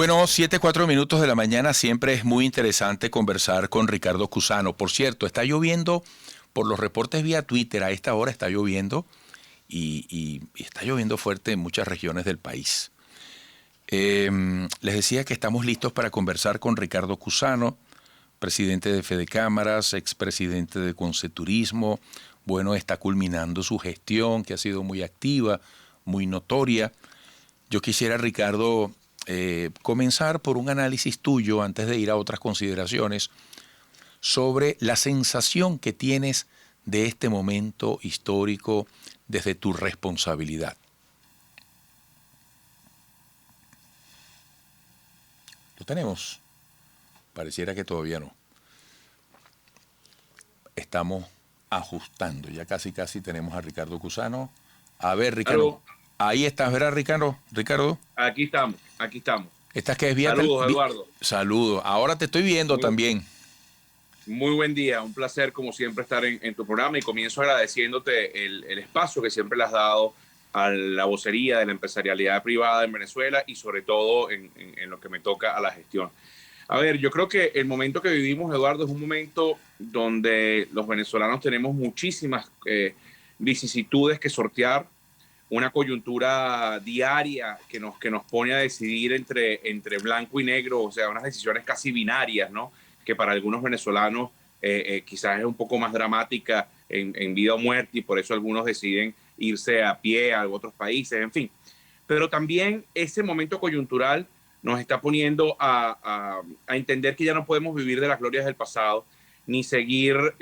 Bueno, 7:04 de la mañana. Siempre es muy interesante conversar con Ricardo Cusano. Por cierto, está lloviendo, por los reportes vía Twitter, a esta hora está lloviendo y está lloviendo fuerte en muchas regiones del país. Les decía que estamos listos para conversar con Ricardo Cusano, presidente de Fede Cámaras, expresidente de Conceturismo. Bueno, está culminando su gestión, que ha sido muy activa, muy notoria. Yo quisiera, Ricardo, comenzar por un análisis tuyo, antes de ir a otras consideraciones, sobre la sensación que tienes de este momento histórico desde tu responsabilidad. ¿Lo tenemos? Pareciera que todavía no. Estamos ajustando. Ya casi tenemos a Ricardo Cusano. A ver, Ricardo. Aló. Ahí estás, ¿verdad, Ricardo? Ricardo. Aquí estamos, aquí estamos. Estás que es vía Saludos, Eduardo. Saludos. Ahora te estoy viendo Muy, también. muy buen día, un placer como siempre estar en tu programa y comienzo agradeciéndote el espacio que siempre le has dado a la vocería de la empresarialidad privada en Venezuela y sobre todo en lo que me toca a la gestión. A ver, yo creo que el momento que vivimos, Eduardo, es un momento donde los venezolanos tenemos muchísimas vicisitudes que sortear, una coyuntura diaria que nos pone a decidir entre blanco y negro, o sea, unas decisiones casi binarias, ¿no? Que para algunos venezolanos quizás es un poco más dramática en vida o muerte y por eso algunos deciden irse a pie a otros países, en fin. Pero también ese momento coyuntural nos está poniendo a entender que ya no podemos vivir de las glorias del pasado, ni seguir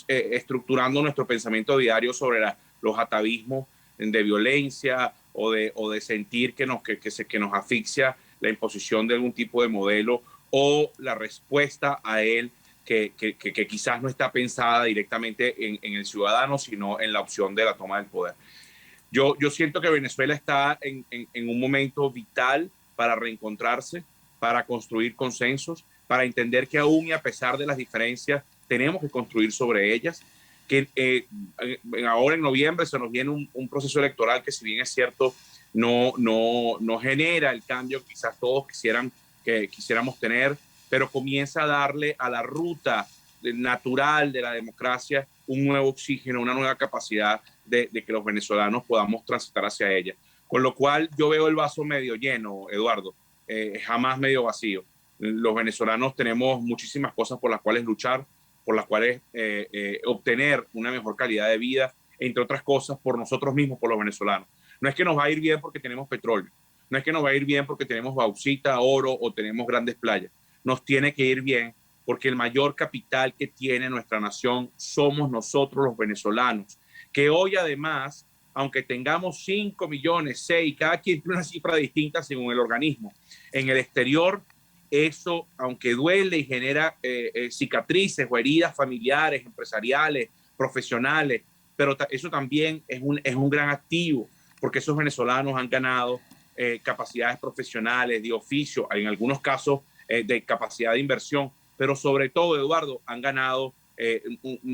estructurando nuestro pensamiento diario sobre los atavismos de violencia o de sentir que nos asfixia la imposición de algún tipo de modelo o la respuesta a él que quizás no está pensada directamente en el ciudadano, sino en la opción de la toma del poder. Yo siento que Venezuela está en un momento vital para reencontrarse, para construir consensos, para entender que aún y a pesar de las diferencias, tenemos que construir sobre ellas, que ahora en noviembre se nos viene un proceso electoral que, si bien es cierto, no genera el cambio que quizás todos quisiéramos tener, pero comienza a darle a la ruta natural de la democracia un nuevo oxígeno, una nueva capacidad de que los venezolanos podamos transitar hacia ella. Con lo cual yo veo el vaso medio lleno, Eduardo, jamás medio vacío. Los venezolanos tenemos muchísimas cosas por las cuales luchar, por las cuales obtener una mejor calidad de vida, entre otras cosas por nosotros mismos, por los venezolanos. No es que nos va a ir bien porque tenemos petróleo, no es que nos va a ir bien porque tenemos bauxita, oro o tenemos grandes playas. Nos tiene que ir bien porque el mayor capital que tiene nuestra nación somos nosotros los venezolanos, que hoy además, aunque tengamos 5 millones, 6, cada quien tiene una cifra distinta según el organismo, en el exterior eso, aunque duele y genera cicatrices o heridas familiares, empresariales, profesionales, pero eso también es un gran activo, porque esos venezolanos han ganado capacidades profesionales, de oficio, en algunos casos de capacidad de inversión, pero sobre todo, Eduardo, han ganado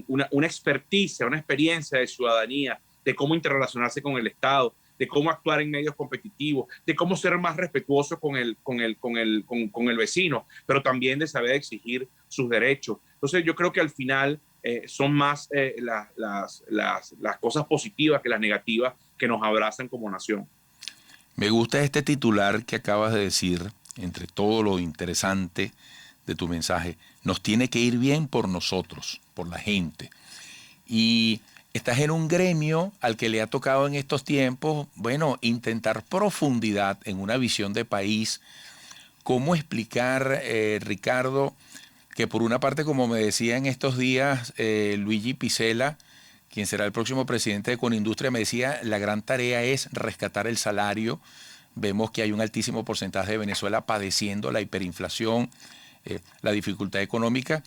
una experticia, una experiencia de ciudadanía, de cómo interrelacionarse con el Estado, de cómo actuar en medios competitivos, de cómo ser más respetuoso con el vecino, pero también de saber exigir sus derechos. Entonces yo creo que al final son más las cosas positivas que las negativas que nos abrazan como nación. Me gusta este titular que acabas de decir, entre todo lo interesante de tu mensaje. Nos tiene que ir bien por nosotros, por la gente. Y estás en un gremio al que le ha tocado en estos tiempos, bueno, intentar profundidad en una visión de país. ¿Cómo explicar, Ricardo, que por una parte, como me decía en estos días Luigi Piccella, quien será el próximo presidente de Conindustria, me decía, la gran tarea es rescatar el salario? Vemos que hay un altísimo porcentaje de Venezuela padeciendo la hiperinflación, la dificultad económica,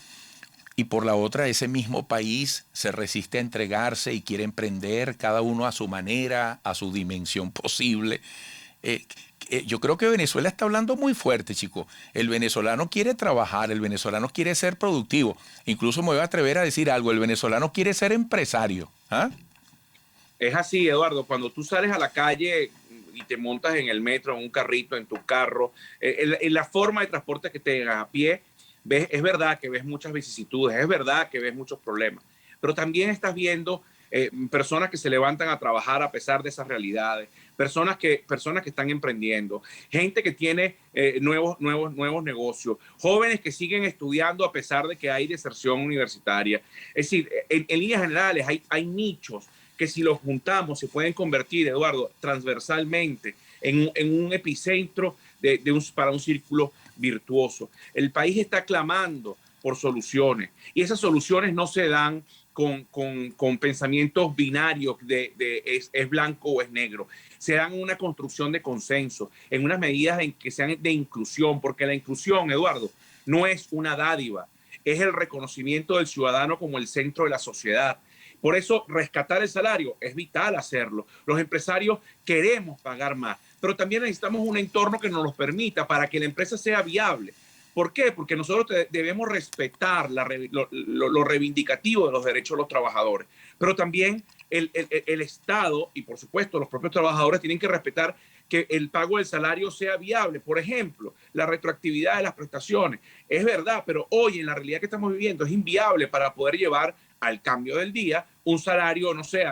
y por la otra ese mismo país se resiste a entregarse y quiere emprender, cada uno a su manera, a su dimensión posible. Yo creo que Venezuela está hablando muy fuerte, chico. El venezolano quiere trabajar, el venezolano quiere ser productivo. Incluso me voy a atrever a decir algo, el venezolano quiere ser empresario. ¿Ah? Es así, Eduardo, cuando tú sales a la calle, y te montas en el metro, en un carrito, en tu carro, en la forma de transporte que tengas a pie, es verdad que ves muchas vicisitudes, es verdad que ves muchos problemas, pero también estás viendo personas que se levantan a trabajar a pesar de esas realidades, personas que están emprendiendo, gente que tiene nuevos negocios, jóvenes que siguen estudiando a pesar de que hay deserción universitaria. Es decir, en líneas generales hay nichos que si los juntamos se pueden convertir, Eduardo, transversalmente en un epicentro para un círculo virtuoso. El país está clamando por soluciones y esas soluciones no se dan con pensamientos binarios es blanco o es negro. Se dan una construcción de consenso, en unas medidas en que sean de inclusión, porque la inclusión, Eduardo, no es una dádiva, es el reconocimiento del ciudadano como el centro de la sociedad. Por eso rescatar el salario es vital hacerlo. Los empresarios queremos pagar más, pero también necesitamos un entorno que nos lo permita para que la empresa sea viable. ¿Por qué? Porque nosotros debemos respetar lo reivindicativo de los derechos de los trabajadores, pero también el Estado y por supuesto los propios trabajadores tienen que respetar que el pago del salario sea viable. Por ejemplo, la retroactividad de las prestaciones. Es verdad, pero hoy en la realidad que estamos viviendo es inviable para poder llevar al cambio del día un salario, no sé,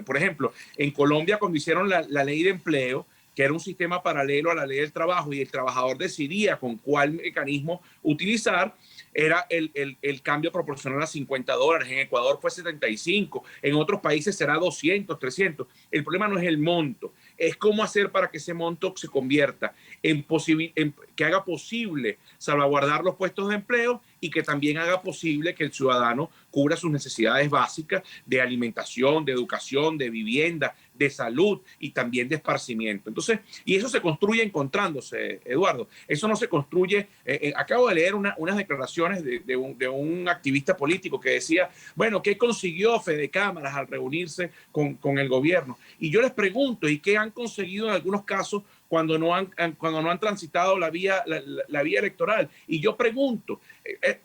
por ejemplo, en Colombia cuando hicieron la ley de empleo, que era un sistema paralelo a la ley del trabajo y el trabajador decidía con cuál mecanismo utilizar, era el cambio proporcional a $50. En Ecuador fue 75, en otros países será 200, 300. El problema no es el monto, es cómo hacer para que ese monto se convierta que haga posible salvaguardar los puestos de empleo y que también haga posible que el ciudadano cubra sus necesidades básicas de alimentación, de educación, de vivienda, de salud y también de esparcimiento. Entonces, y eso se construye encontrándose, Eduardo. Eso no se construye. Acabo de leer unas declaraciones de un activista político que decía, bueno, ¿qué consiguió Fede Cámaras al reunirse con el gobierno? Y yo les pregunto, ¿y qué han conseguido en algunos casos cuando no han transitado la vía electoral? Y yo pregunto,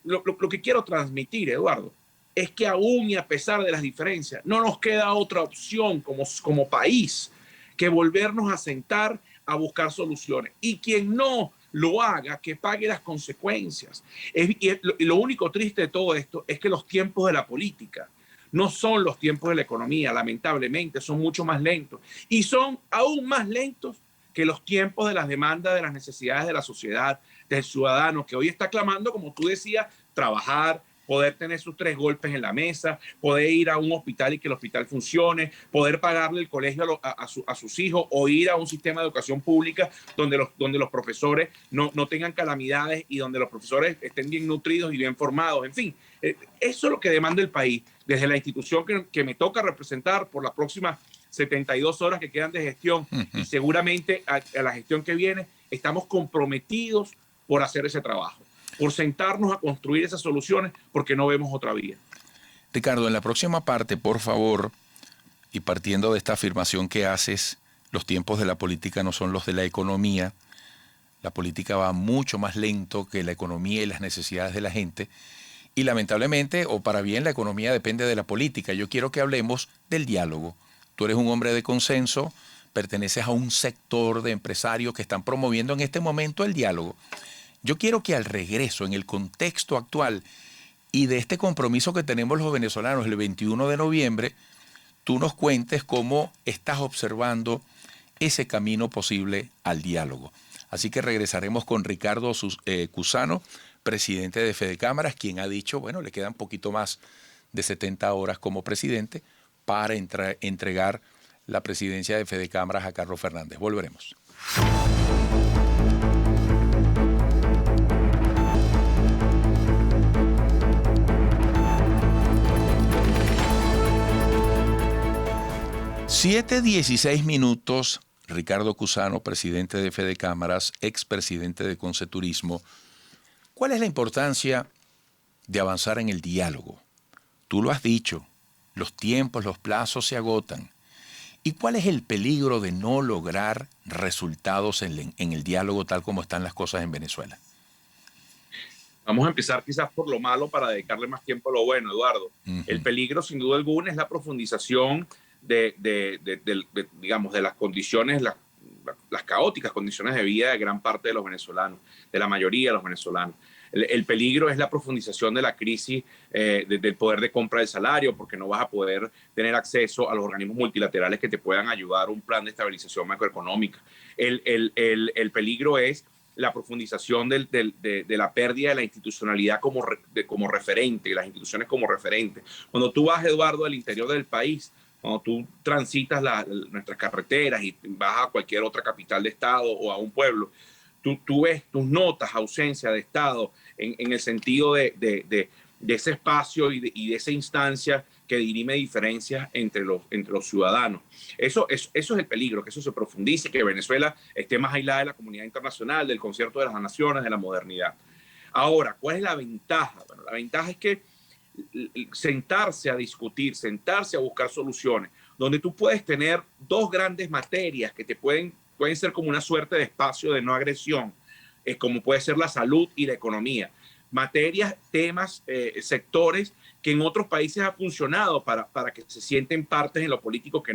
lo que quiero transmitir, Eduardo, es que aún y a pesar de las diferencias, no nos queda otra opción como país que volvernos a sentar a buscar soluciones. Y quien no lo haga, que pague las consecuencias. Y lo único triste de todo esto es que los tiempos de la política no son los tiempos de la economía, lamentablemente, son mucho más lentos. Y son aún más lentos que los tiempos de las demandas, de las necesidades de la sociedad, del ciudadano, que hoy está clamando, como tú decías, trabajar, poder tener sus 3 golpes en la mesa, poder ir a un hospital y que el hospital funcione, poder pagarle el colegio a sus hijos o ir a un sistema de educación pública donde los profesores no tengan calamidades y donde los profesores estén bien nutridos y bien formados. En fin, eso es lo que demanda el país. Desde la institución que me toca representar por las próximas 72 horas que quedan de gestión y seguramente a la gestión que viene, estamos comprometidos por hacer ese trabajo, por sentarnos a construir esas soluciones, porque no vemos otra vía. Ricardo, en la próxima parte, por favor, y partiendo de esta afirmación que haces, los tiempos de la política no son los de la economía. La política va mucho más lento que la economía y las necesidades de la gente. Y lamentablemente, o para bien, la economía depende de la política. Yo quiero que hablemos del diálogo. Tú eres un hombre de consenso, perteneces a un sector de empresarios que están promoviendo en este momento el diálogo. Yo quiero que al regreso, en el contexto actual y de este compromiso que tenemos los venezolanos el 21 de noviembre, tú nos cuentes cómo estás observando ese camino posible al diálogo. Así que regresaremos con Ricardo Cusano, presidente de Fede Cámaras, quien ha dicho, bueno, le quedan poquito más de 70 horas como presidente para entregar la presidencia de Fede Cámaras a Carlos Fernández. Volveremos. Siete 16 minutos. Ricardo Cusano, presidente de Fede Cámaras, expresidente de Conceturismo. ¿Cuál es la importancia de avanzar en el diálogo? Tú lo has dicho, los tiempos, los plazos se agotan. ¿Y cuál es el peligro de no lograr resultados en el diálogo tal como están las cosas en Venezuela? Vamos a empezar quizás por lo malo para dedicarle más tiempo a lo bueno, Eduardo. El peligro, sin duda alguna, es la profundización digamos, de las condiciones, las caóticas condiciones de vida de gran parte de los venezolanos, de la mayoría de los venezolanos. El peligro es la profundización de la crisis del poder de compra del salario, porque no vas a poder tener acceso a los organismos multilaterales que te puedan ayudar a un plan de estabilización macroeconómica. El peligro es la profundización de la pérdida de la institucionalidad como referente, las instituciones como referente. Cuando tú vas, Eduardo, al interior del país, cuando tú transitas nuestras carreteras y vas a cualquier otra capital de estado o a un pueblo, tú ves, tus notas ausencia de Estado en el sentido de ese espacio y de esa instancia que dirime diferencias entre los ciudadanos. Eso es el peligro, que eso se profundice, que Venezuela esté más aislada de la comunidad internacional, del concierto de las naciones, de la modernidad. Ahora, ¿cuál es la ventaja? Bueno, la ventaja es que sentarse a discutir, sentarse a buscar soluciones, donde tú puedes tener dos grandes materias que te pueden ser como una suerte de espacio de no agresión, como puede ser la salud y la economía. Materias, temas, sectores que en otros países ha funcionado para que se sienten partes en lo político que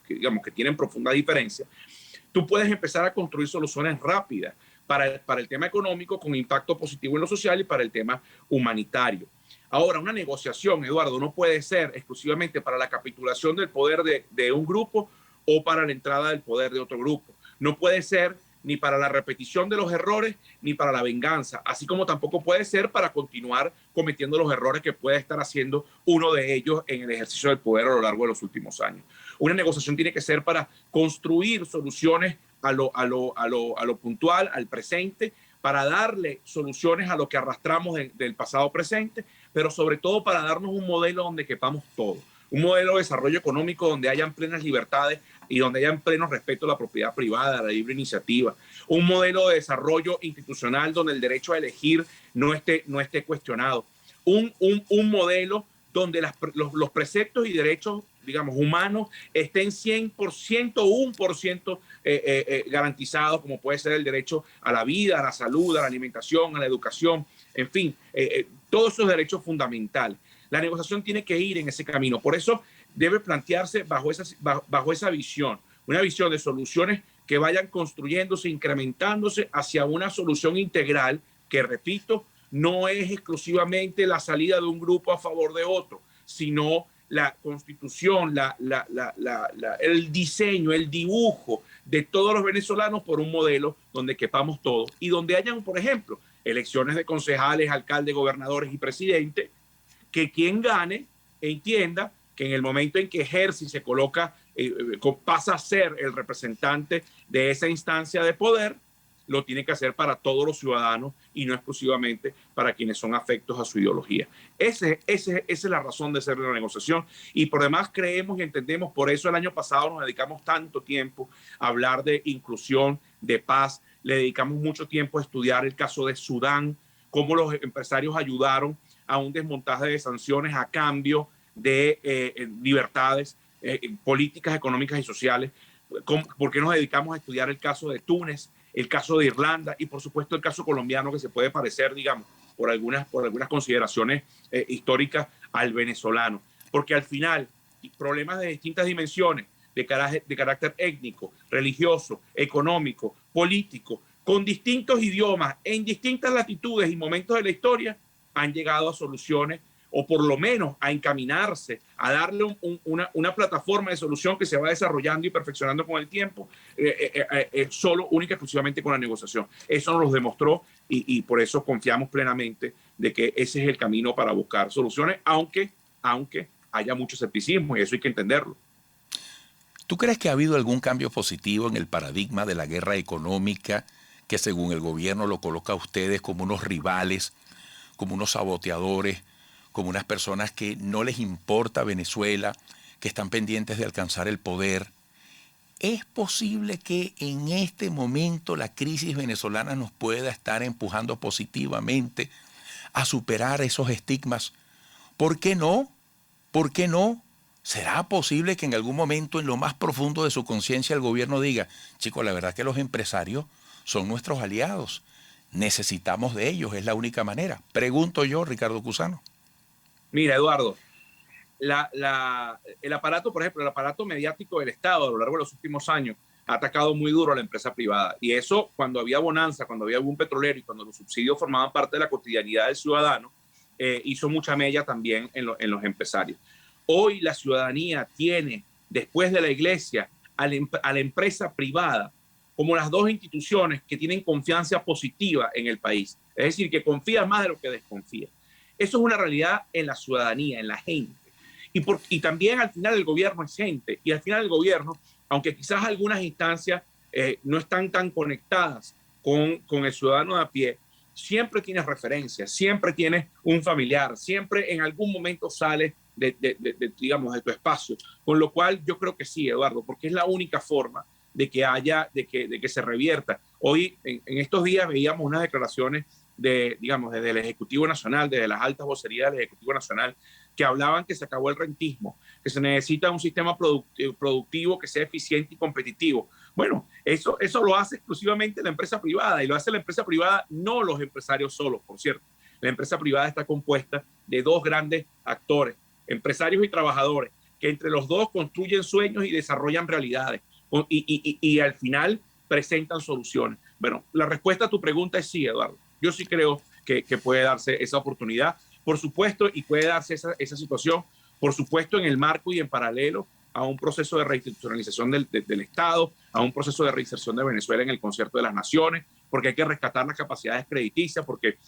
digamos, que tienen profunda diferencia. Tú puedes empezar a construir soluciones rápidas para el tema económico con impacto positivo en lo social y para el tema humanitario. Ahora, una negociación, Eduardo, no puede ser exclusivamente para la capitulación del poder de un grupo o para la entrada del poder de otro grupo. No puede ser ni para la repetición de los errores, ni para la venganza, así como tampoco puede ser para continuar cometiendo los errores que puede estar haciendo uno de ellos en el ejercicio del poder a lo largo de los últimos años. Una negociación tiene que ser para construir soluciones a lo puntual, al presente, para darle soluciones a lo que arrastramos del pasado presente, pero sobre todo para darnos un modelo donde quepamos todos. Un modelo de desarrollo económico donde hayan plenas libertades y donde hayan pleno respeto a la propiedad privada, a la libre iniciativa. Un modelo de desarrollo institucional donde el derecho a elegir no esté cuestionado. Un modelo donde los preceptos y derechos, digamos, humanos estén 100% o 1% garantizados, como puede ser el derecho a la vida, a la salud, a la alimentación, a la educación, en fin, todos esos derechos fundamentales. La negociación tiene que ir en ese camino. Por eso debe plantearse bajo esa visión, una visión de soluciones que vayan construyéndose, incrementándose hacia una solución integral que, repito, no es exclusivamente la salida de un grupo a favor de otro, sino la constitución, el diseño, el dibujo de todos los venezolanos por un modelo donde quepamos todos y donde hayan, por ejemplo, elecciones de concejales, alcaldes, gobernadores y presidentes, que quien gane entienda que en el momento en que ejerce y se coloca, pasa a ser el representante de esa instancia de poder, lo tiene que hacer para todos los ciudadanos y no exclusivamente para quienes son afectos a su ideología. Esa es la razón de ser de la negociación y por demás creemos y entendemos, por eso el año pasado nos dedicamos tanto tiempo a hablar de inclusión, de paz, le dedicamos mucho tiempo a estudiar el caso de Sudán, cómo los empresarios ayudaron a un desmontaje de sanciones a cambio de libertades políticas, económicas y sociales. ¿Por qué nos dedicamos a estudiar el caso de Túnez, el caso de Irlanda y por supuesto el caso colombiano, que se puede parecer, digamos, por algunas consideraciones históricas al venezolano? Porque al final, problemas de distintas dimensiones, de carácter étnico, religioso, económico, político, con distintos idiomas, en distintas latitudes y momentos de la historia, han llegado a soluciones o por lo menos a encaminarse, a darle una plataforma de solución que se va desarrollando y perfeccionando con el tiempo, solo, única y exclusivamente con la negociación. Eso nos lo demostró y por eso confiamos plenamente de que ese es el camino para buscar soluciones, aunque haya mucho escepticismo y eso hay que entenderlo. ¿Tú crees que ha habido algún cambio positivo en el paradigma de la guerra económica que según el gobierno lo coloca a ustedes como unos rivales, como unos saboteadores, como unas personas que no les importa Venezuela, que están pendientes de alcanzar el poder? ¿Es posible que en este momento la crisis venezolana nos pueda estar empujando positivamente a superar esos estigmas? ¿Por qué no? ¿Por qué no? ¿Será posible que en algún momento en lo más profundo de su conciencia el gobierno diga, chicos, la verdad que los empresarios son nuestros aliados, necesitamos de ellos, es la única manera? Pregunto yo, Ricardo Cusano. Mira, Eduardo, el aparato, por ejemplo, el aparato mediático del Estado a lo largo de los últimos años ha atacado muy duro a la empresa privada. Y eso, cuando había bonanza, cuando había boom petrolero y cuando los subsidios formaban parte de la cotidianidad del ciudadano, hizo mucha mella también en los empresarios. Hoy la ciudadanía tiene, después de la iglesia, a la empresa privada como las dos instituciones que tienen confianza positiva en el país. Es decir, que confía más de lo que desconfía. Eso es una realidad en la ciudadanía, en la gente. Y también al final el gobierno es gente. Y al final el gobierno, aunque quizás algunas instancias no están tan conectadas con el ciudadano de a pie, siempre tienes referencias, siempre tienes un familiar, siempre en algún momento sales digamos, de tu espacio. Con lo cual yo creo que sí, Eduardo, porque es la única forma de que se revierta. Hoy, en estos días, veíamos unas declaraciones digamos, desde el Ejecutivo Nacional, desde las altas vocerías del Ejecutivo Nacional, que hablaban que se acabó el rentismo, que se necesita un sistema productivo que sea eficiente y competitivo. Bueno, eso lo hace exclusivamente la empresa privada, y lo hace la empresa privada, no los empresarios solos, por cierto. La empresa privada está compuesta de dos grandes actores, empresarios y trabajadores, que entre los dos construyen sueños y desarrollan realidades, y al final presentan soluciones. Bueno, la respuesta a tu pregunta es sí, Eduardo. Yo sí creo que puede darse esa oportunidad, por supuesto, y puede darse esa situación, por supuesto, en el marco y en paralelo a un proceso de reinstitucionalización del Estado, a un proceso de reinserción de Venezuela en el concierto de las naciones, porque hay que rescatar las capacidades crediticias, porque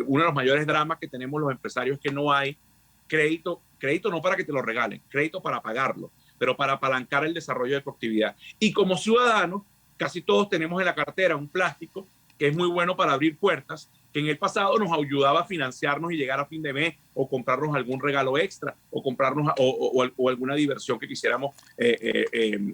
uno de los mayores dramas que tenemos los empresarios es que no hay crédito no para que te lo regalen, crédito para pagarlo, pero para apalancar el desarrollo de tu actividad. Y como ciudadanos, casi todos tenemos en la cartera un plástico que es muy bueno para abrir puertas, que en el pasado nos ayudaba a financiarnos y llegar a fin de mes, o comprarnos algún regalo extra, o comprarnos o alguna diversión que quisiéramos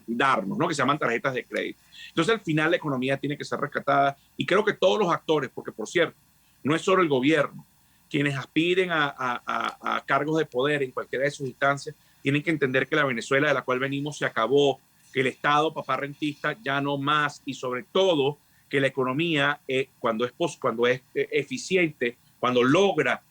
darnos, ¿no? Que se llaman tarjetas de crédito. Entonces, al final, la economía tiene que ser rescatada, y creo que todos los actores, porque por cierto, no es solo el gobierno, quienes aspiren a cargos de poder en cualquiera de sus instancias, tienen que entender que la Venezuela de la cual venimos se acabó, que el Estado, papá rentista, ya no más, y sobre todo que la economía, cuando es eficiente, cuando logra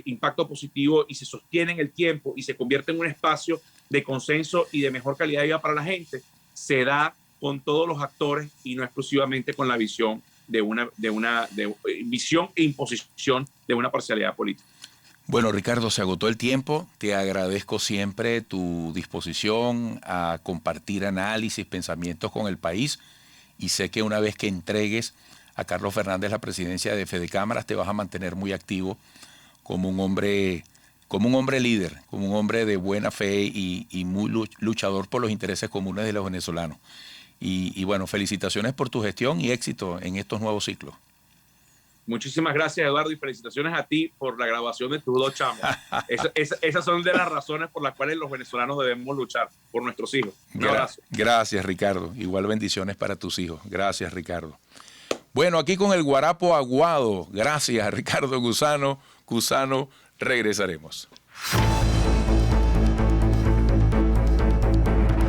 impacto positivo y se sostiene en el tiempo y se convierte en un espacio de consenso y de mejor calidad de vida para la gente, se da con todos los actores y no exclusivamente con la visión de visión e imposición de una parcialidad política. Bueno, Ricardo, se agotó el tiempo. Te agradezco siempre tu disposición a compartir análisis, pensamientos con el país, y sé que una vez que entregues a Carlos Fernández la presidencia de Fedecámaras te vas a mantener muy activo como un hombre líder, como un hombre de buena fe y muy luchador por los intereses comunes de los venezolanos. Y bueno, felicitaciones por tu gestión y éxito en estos nuevos ciclos. Muchísimas gracias, Eduardo, y felicitaciones a ti por la grabación de tus dos chamos. Esas son de las razones por las cuales los venezolanos debemos luchar por nuestros hijos. Un abrazo. Gracias, Ricardo. Igual bendiciones para tus hijos. Gracias, Ricardo. Bueno, aquí con el guarapo aguado. Gracias, Ricardo Cusano. Regresaremos.